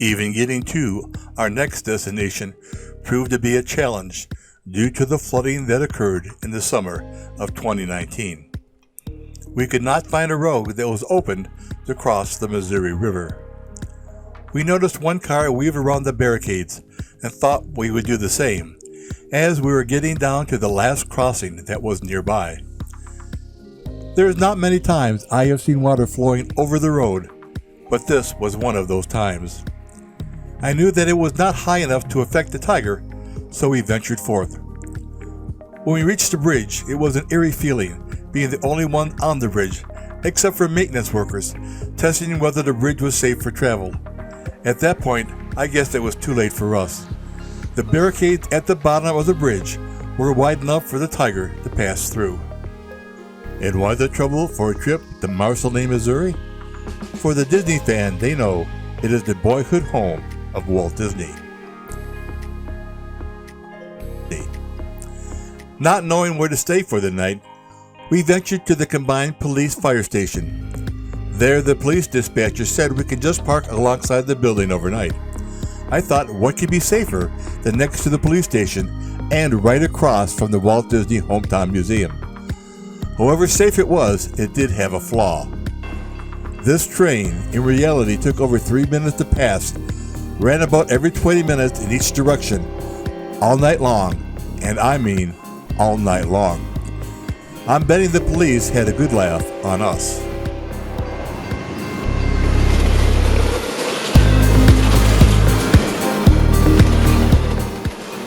Even getting to our next destination proved to be a challenge due to the flooding that occurred in the summer of 2019. We could not find a road that was open to cross the Missouri River. We noticed one car weave around the barricades and thought we would do the same as we were getting down to the last crossing that was nearby. There is not many times I have seen water flowing over the road, but this was one of those times. I knew that it was not high enough to affect the Tiger, so we ventured forth. When we reached the bridge, it was an eerie feeling, being the only one on the bridge, except for maintenance workers, testing whether the bridge was safe for travel. At that point, I guessed it was too late for us. The barricades at the bottom of the bridge were wide enough for the Tiger to pass through. And why the trouble for a trip to Marceline, Missouri? For the Disney fan, they know it is the boyhood home of Walt Disney. Not knowing where to stay for the night, we ventured to the combined police fire station. There, the police dispatcher said we could just park alongside the building overnight. I thought, what could be safer than next to the police station and right across from the Walt Disney Hometown Museum? However safe it was, it did have a flaw. This train, in reality, took over 3 minutes to pass, ran about every 20 minutes in each direction, all night long, and I mean all night long. I'm betting the police had a good laugh on us.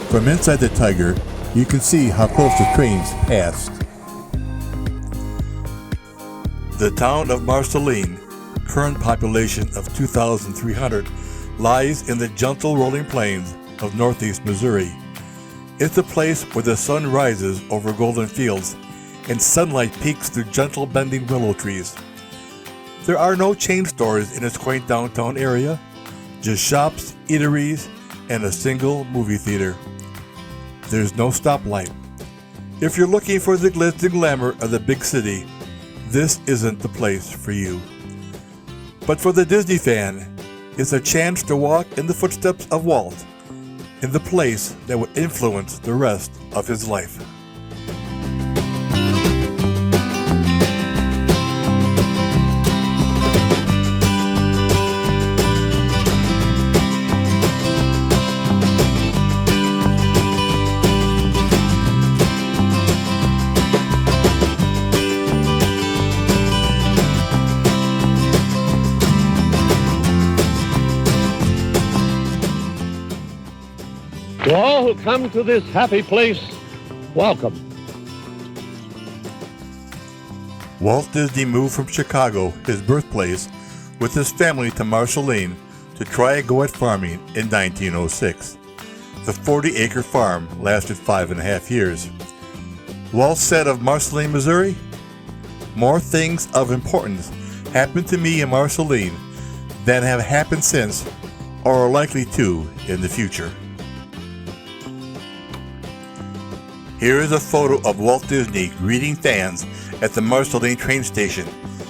From inside the Tiger, you can see how close the trains passed. The town of Marceline, current population of 2,300, lies in the gentle rolling plains of northeast Missouri. It's a place where the sun rises over golden fields and sunlight peeks through gentle bending willow trees. There are no chain stores in its quaint downtown area, just shops, eateries, and a single movie theater. There's no stoplight. If you're looking for the glitz and glamour of the big city, this isn't the place for you. But for the Disney fan, it's a chance to walk in the footsteps of Walt, in the place that would influence the rest of his life. To all who come to this happy place, welcome. Walt Disney moved from Chicago, his birthplace, with his family to Marceline to try a go at farming in 1906. The 40-acre farm lasted 5.5 years. Walt said of Marceline, Missouri, "More things of importance happened to me in Marceline than have happened since or are likely to in the future." Here is a photo of Walt Disney greeting fans at the Marceline train station,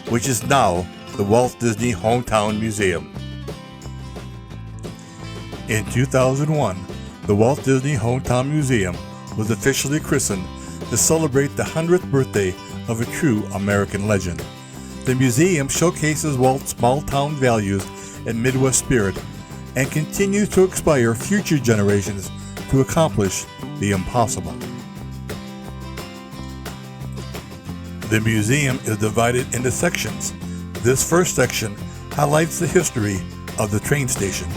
which is now the Walt Disney Hometown Museum. In 2001, the Walt Disney Hometown Museum was officially christened to celebrate the 100th birthday of a true American legend. The museum showcases Walt's small-town values and Midwest spirit and continues to inspire future generations to accomplish the impossible. The museum is divided into sections. This first section highlights the history of the train station.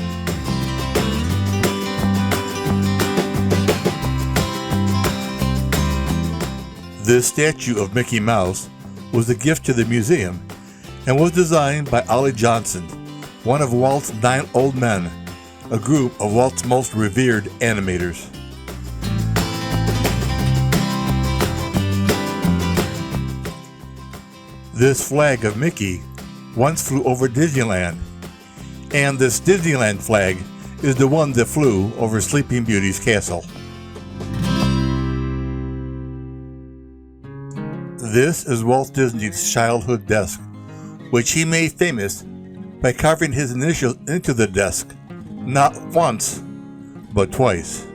This statue of Mickey Mouse was a gift to the museum and was designed by Ollie Johnson, one of Walt's 9 old men, a group of Walt's most revered animators. This flag of Mickey once flew over Disneyland, and this Disneyland flag is the one that flew over Sleeping Beauty's castle. This is Walt Disney's childhood desk, which he made famous by carving his initials into the desk not once, but twice.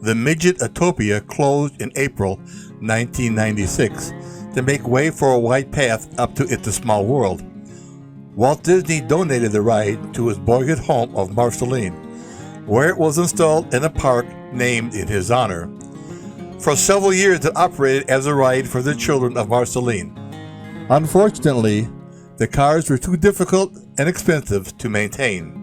The Midget Utopia closed in April 1996 to make way for a wide path up to It's a Small World. Walt Disney donated the ride to his boyhood home of Marceline, where it was installed in a park named in his honor. For several years it operated as a ride for the children of Marceline. Unfortunately, the cars were too difficult and expensive to maintain.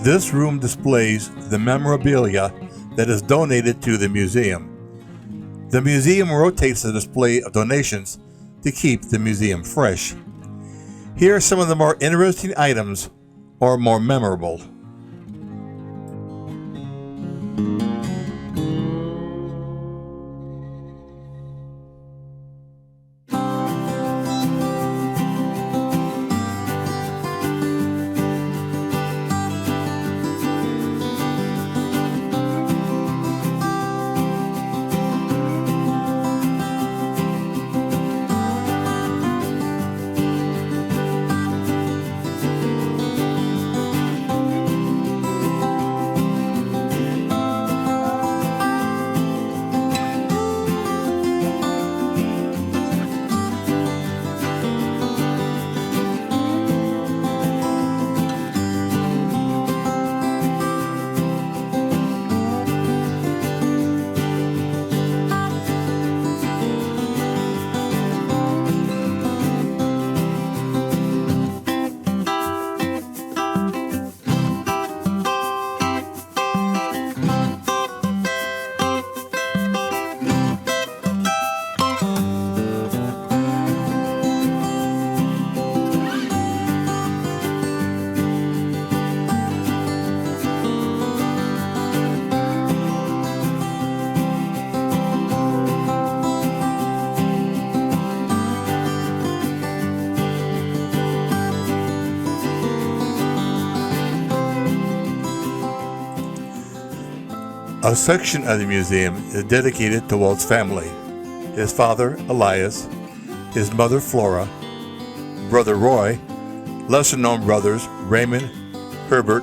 This room displays the memorabilia that is donated to the museum. The museum rotates the display of donations to keep the museum fresh. Here are some of the more interesting items or more memorable. A section of the museum is dedicated to Walt's family: his father, Elias, his mother, Flora, brother Roy, lesser-known brothers Raymond, Herbert,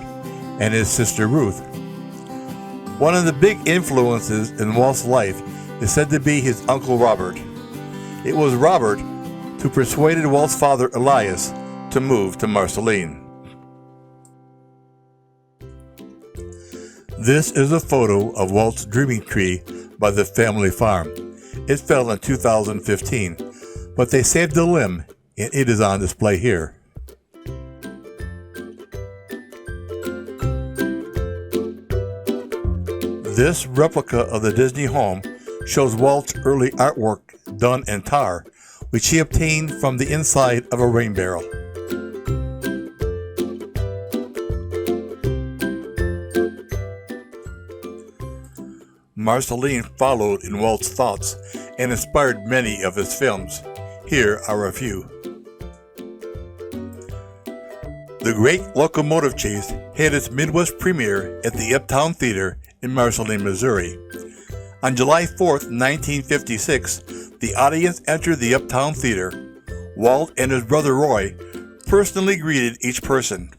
and his sister Ruth. One of the big influences in Walt's life is said to be his Uncle Robert. It was Robert who persuaded Walt's father, Elias, to move to Marceline. This is a photo of Walt's dreaming tree by the family farm. It fell in 2015, but they saved the limb and it is on display here. This replica of the Disney home shows Walt's early artwork done in tar, which he obtained from the inside of a rain barrel. Marceline followed in Walt's thoughts and inspired many of his films. Here are a few. The Great Locomotive Chase had its Midwest premiere at the Uptown Theater in Marceline, Missouri. On July 4th, 1956, the audience entered the Uptown Theater. Walt and his brother Roy personally greeted each person.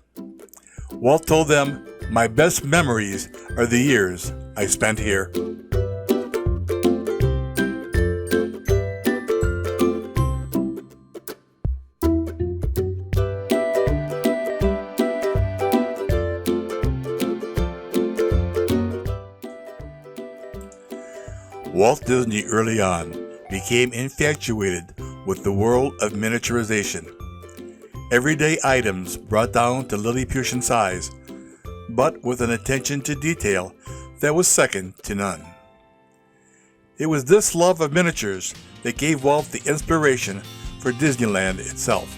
Walt told them, "My best memories are the years I spent here." Walt Disney early on became infatuated with the world of miniaturization. Everyday items brought down to Lilliputian size, but with an attention to detail that was second to none. It was this love of miniatures that gave Walt the inspiration for Disneyland itself.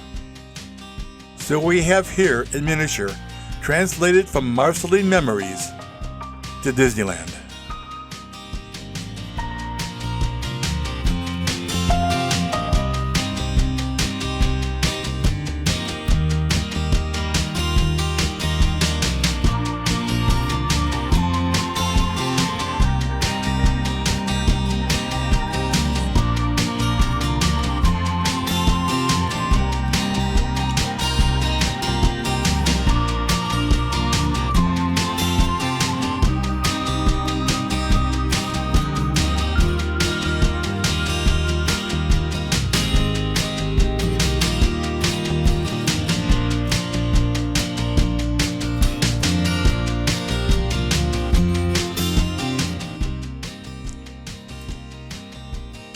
So we have here in miniature, translated from Marceline memories to Disneyland.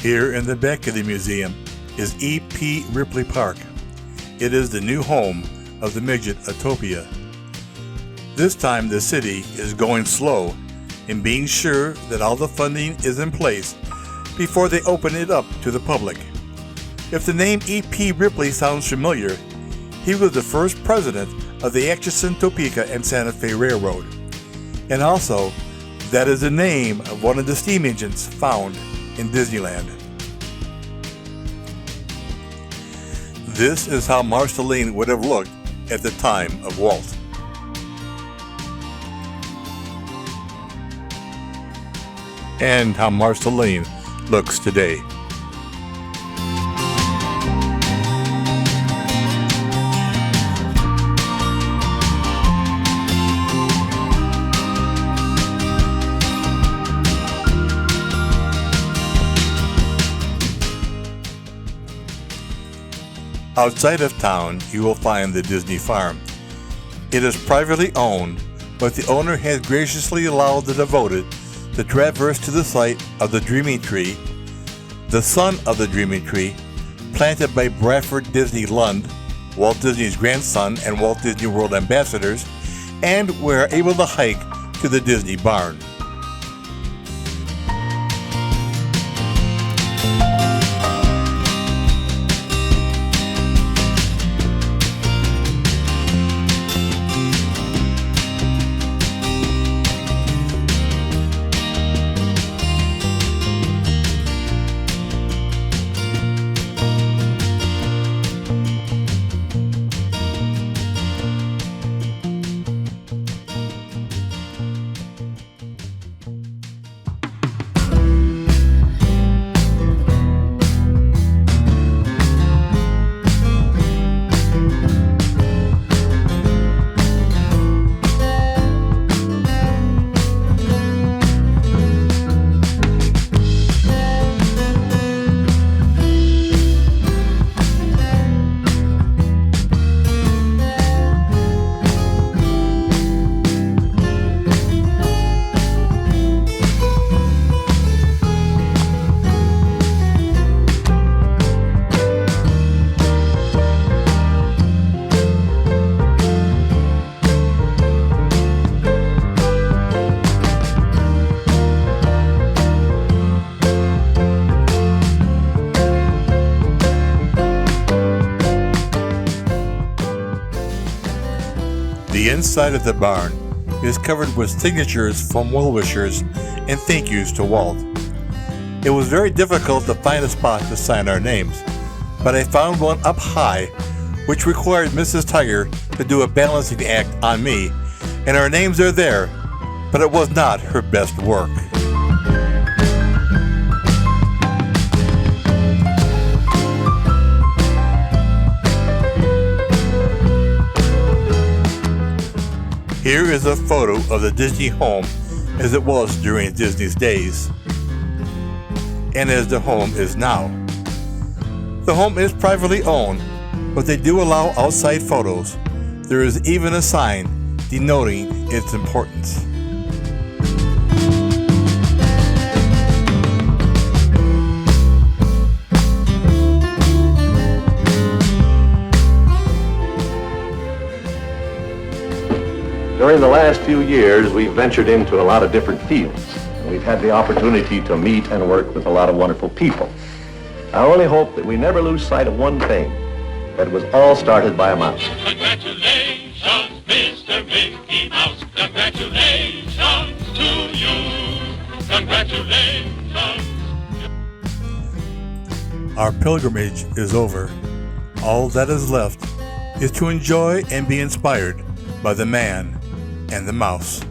Here in the back of the museum is E.P. Ripley Park. It is the new home of the midget Utopia. This time the city is going slow in being sure that all the funding is in place before they open it up to the public. If the name E.P. Ripley sounds familiar, he was the first president of the Atchison, Topeka, and Santa Fe Railroad. And also, that is the name of one of the steam engines found in Disneyland. This is how Marceline would have looked at the time of Walt. And how Marceline looks today. Outside of town, you will find the Disney Farm. It is privately owned, but the owner has graciously allowed the devoted to traverse to the site of the Dreaming Tree, the son of the Dreaming Tree, planted by Bradford Disney Lund, Walt Disney's grandson and Walt Disney World ambassadors, and we are able to hike to the Disney Barn. The inside of the barn is covered with signatures from well-wishers and thank yous to Walt. It was very difficult to find a spot to sign our names, but I found one up high, which required Mrs. Tiger to do a balancing act on me, and our names are there, but it was not her best work. Here is a photo of the Disney home as it was during Disney's days, and as the home is now. The home is privately owned, but they do allow outside photos. There is even a sign denoting its importance. During the last few years, we've ventured into a lot of different fields. We've had the opportunity to meet and work with a lot of wonderful people. I only hope that we never lose sight of one thing, that it was all started by a mouse. Congratulations, Mr. Mickey Mouse. Congratulations to you. Congratulations. Our pilgrimage is over. All that is left is to enjoy and be inspired by the man and the mouse.